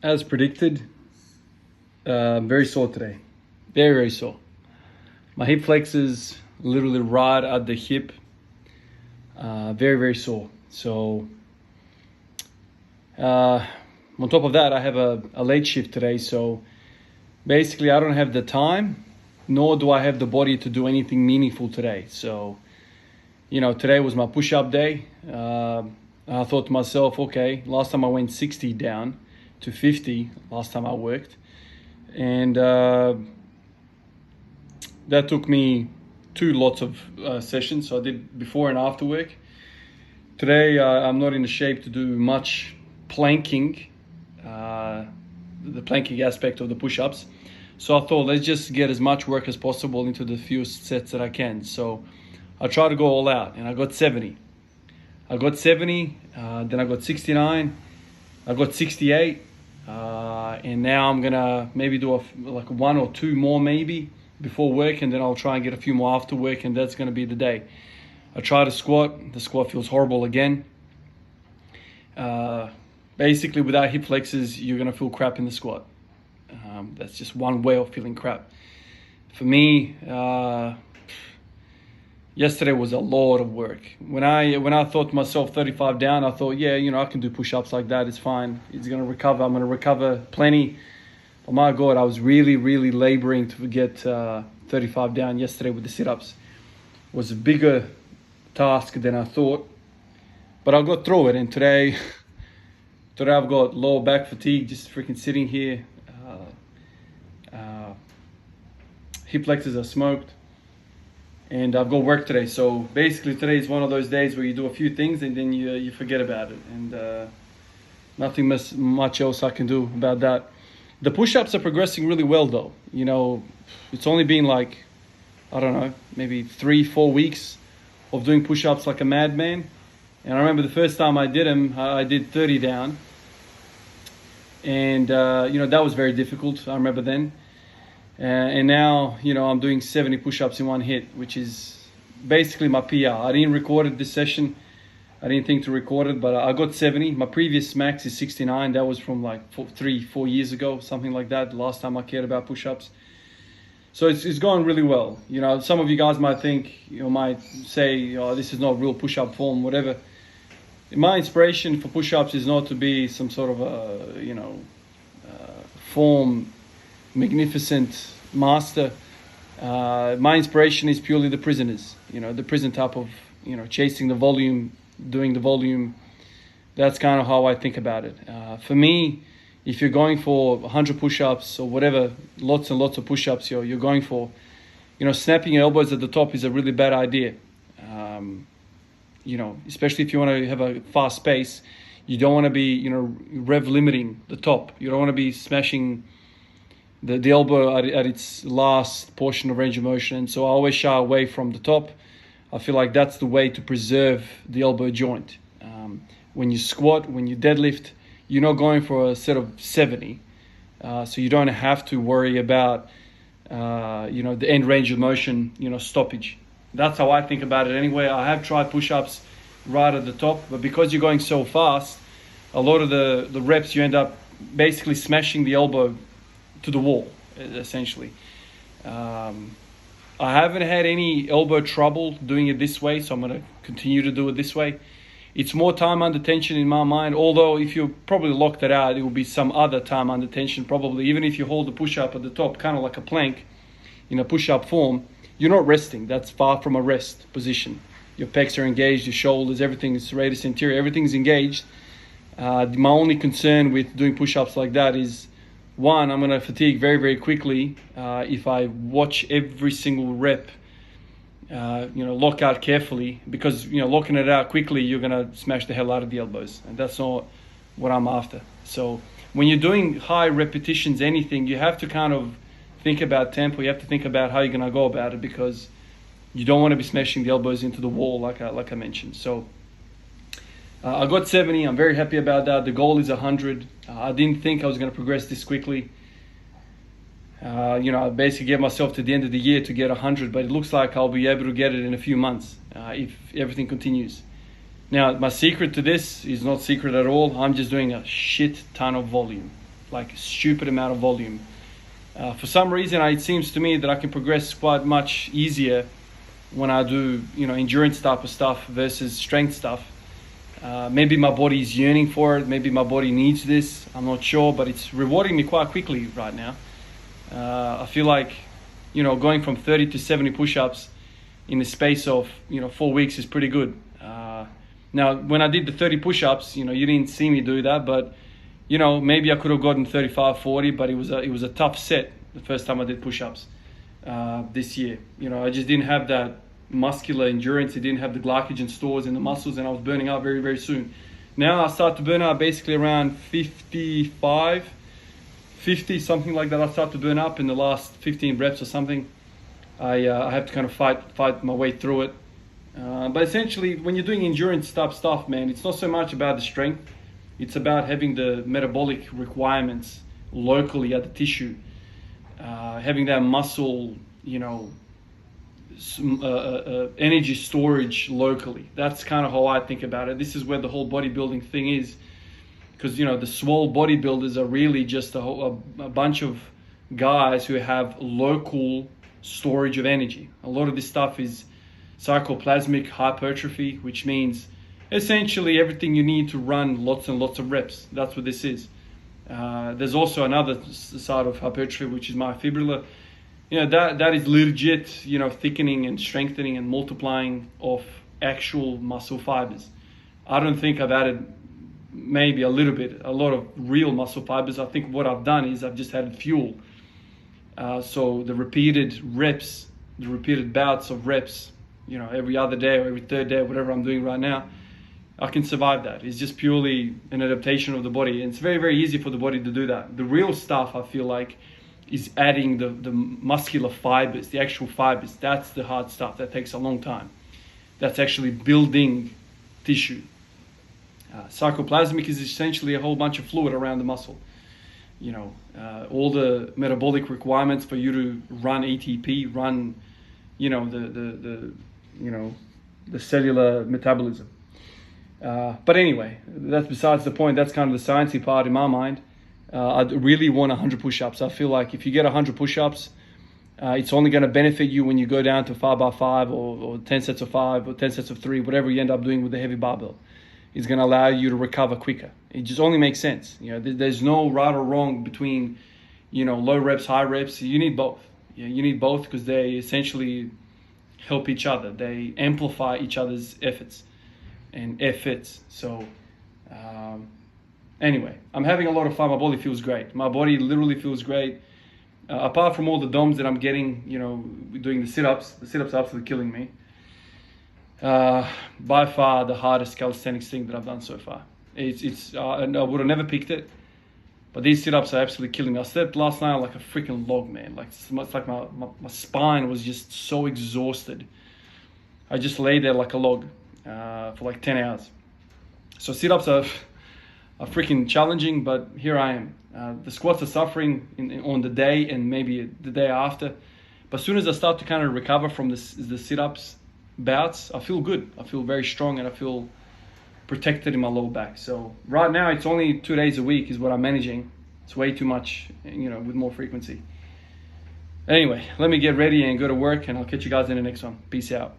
As predicted, very sore today. Very, very sore. My hip flexors literally right at the hip. Very, very sore. So, on top of that, I have a late shift today. So, basically, I don't have the time, nor do I have the body to do anything meaningful today. So, today was my push-up day. I thought to myself, okay, last time I went 60 down to 50 last time I worked, and that took me 2 lots of sessions. So I did before and after work. Today I'm not in the shape to do much planking, the planking aspect of the push-ups. So I thought, let's just get as much work as possible into the few sets that I can. So I try to go all out, and I got 70. Then I got 69, I got 68, and now I'm gonna maybe do like 1 or 2 more maybe before work, and then I'll try and get a few more after work, and that's gonna be the day. I try to squat. The squat feels horrible again. Basically, without hip flexors, you're gonna feel crap in the squat. That's just one way of feeling crap. For me, yesterday was a lot of work. When I thought to myself 35 down, I thought, yeah, I can do push-ups like that. It's fine. It's going to recover. I'm going to recover plenty. But my God, I was really, really laboring to get 35 down yesterday with the sit-ups. It was a bigger task than I thought. But I got through it. And today I've got lower back fatigue, just freaking sitting here. Hip flexors are smoked. And I've got work today. So basically today is one of those days where you do a few things and then you forget about it. And nothing much else I can do about that. The push-ups are progressing really well though. It's only been like, I don't know, maybe 3-4 weeks of doing push-ups like a madman. And I remember the first time I did them, I did 30 down. And, that was very difficult. I remember then. And now, I'm doing 70 push-ups in one hit, which is basically my PR. I didn't record it this session. I didn't think to record it, but I got 70. My previous max is 69. That was from like 3-4 years ago, something like that. The last time I cared about push-ups. So it's going really well. Some of you guys might think, might say, this is not real push-up form, whatever. My inspiration for push-ups is not to be some sort of a, form magnificent master. My inspiration is purely the prisoners, the prison type of, chasing the volume, doing the volume. That's kind of how I think about it. For me, if you're going for 100 push-ups or whatever, lots and lots of push-ups you're going for, snapping your elbows at the top is a really bad idea. Especially if you want to have a fast pace, you don't want to be, rev limiting the top. You don't want to be smashing the elbow at its last portion of range of motion. So I always shy away from the top. I feel like that's the way to preserve the elbow joint. When you squat, when you deadlift, you're not going for a set of 70. So you don't have to worry about, the end range of motion, stoppage. That's how I think about it anyway. I have tried push-ups right at the top, but because you're going so fast, a lot of the reps, you end up basically smashing the elbow to the wall, essentially. I haven't had any elbow trouble doing it this way, so I'm going to continue to do it this way. It's more time under tension in my mind, although if you probably locked it out, it will be some other time under tension, probably. Even if you hold the push-up at the top, kind of like a plank in a push-up form, you're not resting. That's far from a rest position. Your pecs are engaged, your shoulders, everything is radius anterior, everything's engaged. My only concern with doing push-ups like that is, one, I'm going to fatigue very, very quickly if I watch every single rep, lock out carefully, because, locking it out quickly, you're going to smash the hell out of the elbows. And that's not what I'm after. So when you're doing high repetitions, anything, you have to kind of think about tempo. You have to think about how you're going to go about it, because you don't want to be smashing the elbows into the wall like I mentioned. So I got 70. I'm very happy about that. The goal is 100. I didn't think I was going to progress this quickly. I basically gave myself to the end of the year to get 100, but it looks like I'll be able to get it in a few months if everything continues. Now, my secret to this is not secret at all. I'm just doing a shit ton of volume. like a stupid amount of volume. For some reason, it seems to me that I can progress quite much easier when I do, endurance type of stuff versus strength stuff. Maybe my body's yearning for it. Maybe my body needs this. I'm not sure, but it's rewarding me quite quickly right now. I feel like, going from 30 to 70 push-ups in the space of, 4 weeks is pretty good. Now, when I did the 30 push-ups, you didn't see me do that, but maybe I could have gotten 35, 40, but it was a tough set the first time I did push-ups this year. I just didn't have that muscular endurance. It didn't have the glycogen stores in the muscles, and I was burning out very, very soon. Now I start to burn out basically around 55, 50, something like that. I start to burn up in the last 15 reps or something. I have to kind of fight my way through it. But essentially, when you're doing endurance type stuff, man, it's not so much about the strength. It's about having the metabolic requirements locally at the tissue, having that muscle, energy storage locally. That's kind of how I think about it. This is where the whole bodybuilding thing is, because the swole bodybuilders are really just a bunch of guys who have local storage of energy. A lot of this stuff is sarcoplasmic hypertrophy, which means essentially everything you need to run lots and lots of reps. That's what this is. There's also another side of hypertrophy, which is myofibrillar. That is legit, thickening and strengthening and multiplying of actual muscle fibers. I don't think I've added maybe a lot of real muscle fibers. I think what I've done is I've just added fuel. So the repeated reps, the repeated bouts of reps, every other day or every third day, whatever I'm doing right now, I can survive that. It's just purely an adaptation of the body. And it's very, very easy for the body to do that. The real stuff, I feel like, is adding the muscular fibers, the actual fibers. That's the hard stuff. That takes a long time. That's actually building tissue. Sarcoplasmic is essentially a whole bunch of fluid around the muscle. All the metabolic requirements for you to run ATP, run, the cellular metabolism. But anyway, that's besides the point. That's kind of the sciencey part in my mind. I really want 100 push-ups. I feel like if you get 100 push-ups, it's only going to benefit you when you go down to 5x5 or 10 sets of 5 or 10 sets of 3, whatever you end up doing with the heavy barbell. It's going to allow you to recover quicker. It just only makes sense. There's no right or wrong between, low reps, high reps. You need both. You need both because they essentially help each other. They amplify each other's efforts. So, anyway, I'm having a lot of fun. My body feels great. My body literally feels great. Apart from all the DOMs that I'm getting, doing the sit-ups are absolutely killing me. By far the hardest calisthenics thing that I've done so far. And I would have never picked it, but these sit-ups are absolutely killing me. I slept last night like a freaking log, man. It's like my spine was just so exhausted. I just lay there like a log for like 10 hours. So sit-ups are freaking challenging, but here I am. The squats are suffering on the day and maybe the day after. But as soon as I start to kind of recover from the sit-ups bouts, I feel good. I feel very strong and I feel protected in my lower back. So right now it's only 2 days a week is what I'm managing. It's way too much, with more frequency. Anyway, let me get ready and go to work, and I'll catch you guys in the next one. Peace out.